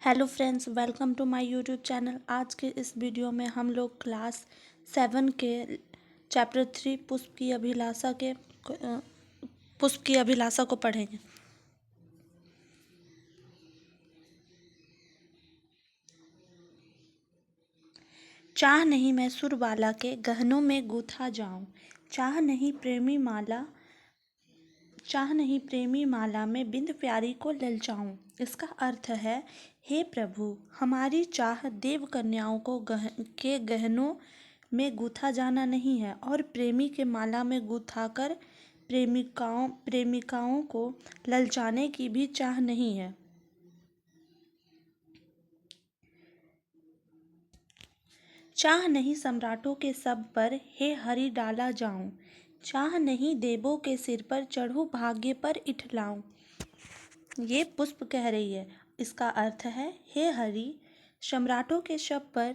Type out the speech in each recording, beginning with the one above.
Hello friends, welcome to my YouTube channel. आज के इस वीडियो में हम लोग क्लास 7 के चैप्टर 3 पुष्प की अभिलाषा को पढ़ेंगे। चाह नहीं मैं सुरबाला के गहनों में गूथा जाऊं, चाह नहीं प्रेमी माला में बिंद प्यारी को ललचाऊं। इसका अर्थ है, हे प्रभु, हमारी चाह देव कन्याओं के गहनों में गूथा जाना नहीं है और प्रेमी के माला में गूथाकर प्रेमिकाओं को ललचाने की भी चाह नहीं है। चाह नहीं सम्राटों के सब पर हे हरि डाला जाऊं, चाह नहीं देवों के सिर पर चढ़ूं भाग्य पर इठलाऊं। ये पुष्प कह रही है। इसका अर्थ है, हे हरि, सम्राटों के शव पर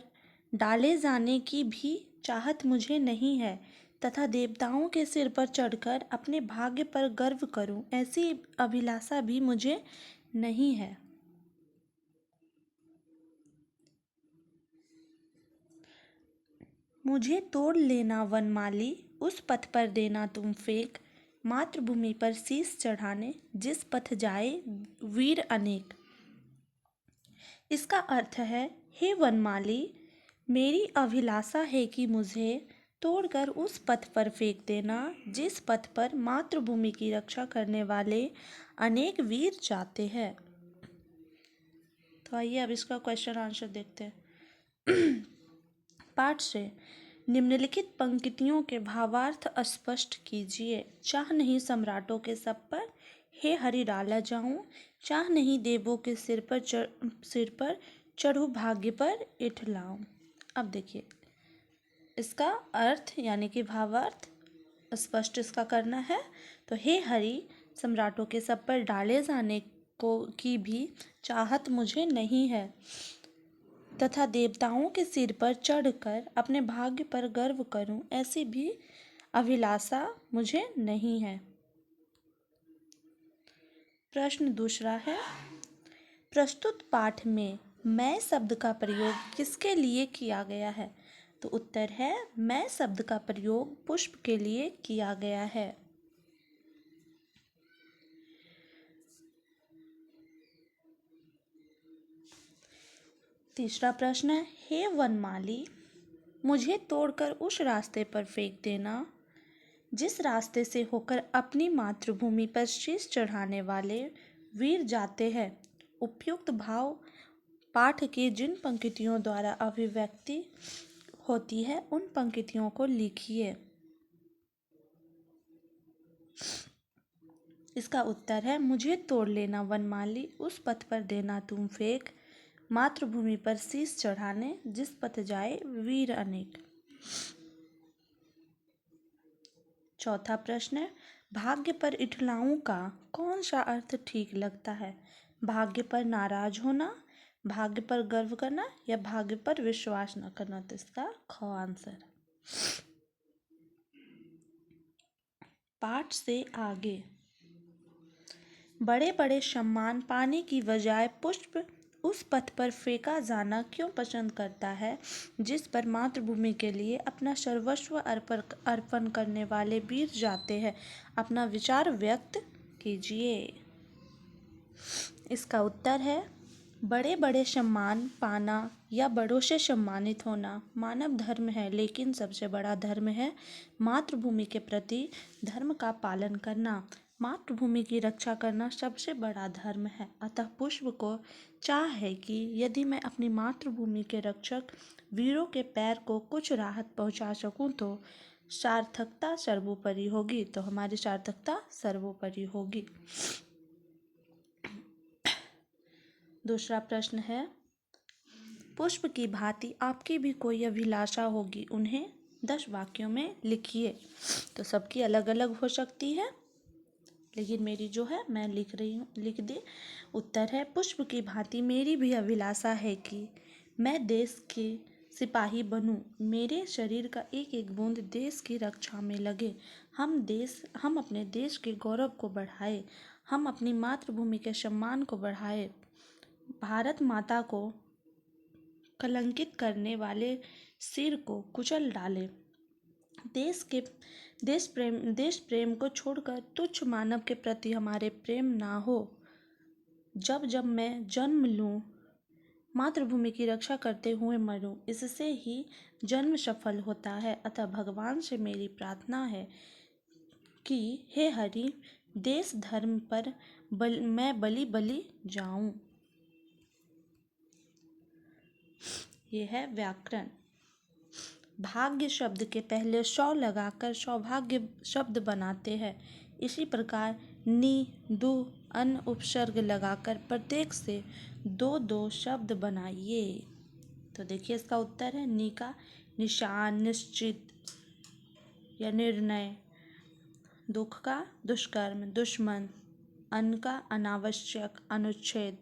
डाले जाने की भी चाहत मुझे नहीं है तथा देवताओं के सिर पर चढ़कर अपने भाग्य पर गर्व करूं, ऐसी अभिलाषा भी मुझे नहीं है। मुझे तोड़ लेना वनमाली, उस पथ पर देना तुम फेंक, मातृभूमि पर शीश चढ़ाने जिस पथ जाए वीर अनेक। इसका अर्थ है, हे वनमाली, मेरी अभिलाषा है कि मुझे तोड़कर उस पथ पर फेंक देना जिस पथ पर मातृभूमि की रक्षा करने वाले अनेक वीर जाते हैं। तो आइए अब इसका क्वेश्चन आंसर देखते हैं। पाठ से निम्नलिखित पंक्तियों के भावार्थ स्पष्ट कीजिए। चाह नहीं सम्राटों के सब पर हे हरि डाला जाऊं, चाह नहीं देवों के सिर पर चढ़ूं भाग्य पर इठलाऊं। अब देखिए इसका अर्थ यानी कि भावार्थ स्पष्ट इसका करना है। तो हे हरि, सम्राटों के सब पर डाले जाने को की भी चाहत मुझे नहीं है तथा देवताओं के सिर पर चढ़कर अपने भाग्य पर गर्व करूं, ऐसी भी अभिलाषा मुझे नहीं है। प्रश्न दूसरा है, प्रस्तुत पाठ में मैं शब्द का प्रयोग किसके लिए किया गया है? तो उत्तर है, मैं शब्द का प्रयोग पुष्प के लिए किया गया है। तीसरा प्रश्न है, हे वनमाली, मुझे तोड़कर उस रास्ते पर फेंक देना जिस रास्ते से होकर अपनी मातृभूमि पर शीश चढ़ाने वाले वीर जाते हैं। उपयुक्त भाव पाठ की जिन पंक्तियों द्वारा अभिव्यक्ति होती है उन पंक्तियों को लिखिए। इसका उत्तर है, मुझे तोड़ लेना वनमाली, उस पथ पर देना तुम फेंक, मातृभूमि पर शीश चढ़ाने जिस पथ जाए वीर अनेक। चौथा प्रश्न है, भाग्य पर इठलाऊं का कौन सा अर्थ ठीक लगता है? भाग्य पर नाराज होना, भाग्य पर गर्व करना या भाग्य पर विश्वास न करना? तो इसका ख आंसर। पाठ से आगे, बड़े बड़े सम्मान पाने की बजाय पुष्प उस पथ पर फेंका जाना क्यों पसंद करता है जिस पर मातृभूमि के लिए अपना सर्वस्व अर्पण करने वाले वीर जाते हैं? अपना विचार व्यक्त कीजिए। इसका उत्तर है, बड़े बड़े सम्मान पाना या बड़ों से सम्मानित होना मानव धर्म है, लेकिन सबसे बड़ा धर्म है मातृभूमि के प्रति धर्म का पालन करना। मातृभूमि की रक्षा करना सबसे बड़ा धर्म है। अतः पुष्प को चाह है कि यदि मैं अपनी मातृभूमि के रक्षक वीरों के पैर को कुछ राहत पहुंचा सकूं तो सार्थकता सर्वोपरि होगी। तो हमारी सार्थकता सर्वोपरि होगी। दूसरा प्रश्न है, पुष्प की भांति आपकी भी कोई अभिलाषा होगी, उन्हें 10 वाक्यों में लिखिए। तो सबकी अलग अलग हो सकती है, लेकिन मेरी जो है मैं लिख रही हूँ, लिख दे। उत्तर है, पुष्प की भांति मेरी भी अभिलाषा है कि मैं देश के सिपाही बनूं, मेरे शरीर का एक एक बूंद देश की रक्षा में लगे। हम अपने देश के गौरव को बढ़ाए, हम अपनी मातृभूमि के सम्मान को बढ़ाए, भारत माता को कलंकित करने वाले सिर को कुचल डाले। देश प्रेम को छोड़कर तुच्छ मानव के प्रति हमारे प्रेम ना हो। जब जब मैं जन्म लूं, मातृभूमि की रक्षा करते हुए मरूं, इससे ही जन्म सफल होता है। अतः भगवान से मेरी प्रार्थना है कि हे हरि, देश धर्म पर मैं बलि जाऊं। यह है व्याकरण। भाग्य शब्द के पहले सौ लगाकर सौभाग्य शब्द बनाते हैं। इसी प्रकार नि, दु, अन उपसर्ग लगाकर प्रत्येक से दो दो शब्द बनाइए। तो देखिए इसका उत्तर है नि का निशान, निश्चित या निर्णय, दुख का दुष्कर्म, दुश्मन, अन का अनावश्यक, अनुच्छेद,